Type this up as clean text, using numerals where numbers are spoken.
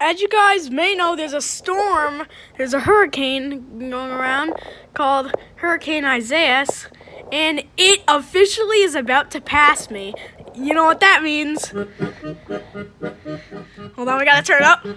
As you guys may know, there's a hurricane going around called Hurricane Isaias, and it officially is about to pass me. You know what that means. Hold on, we gotta turn it up.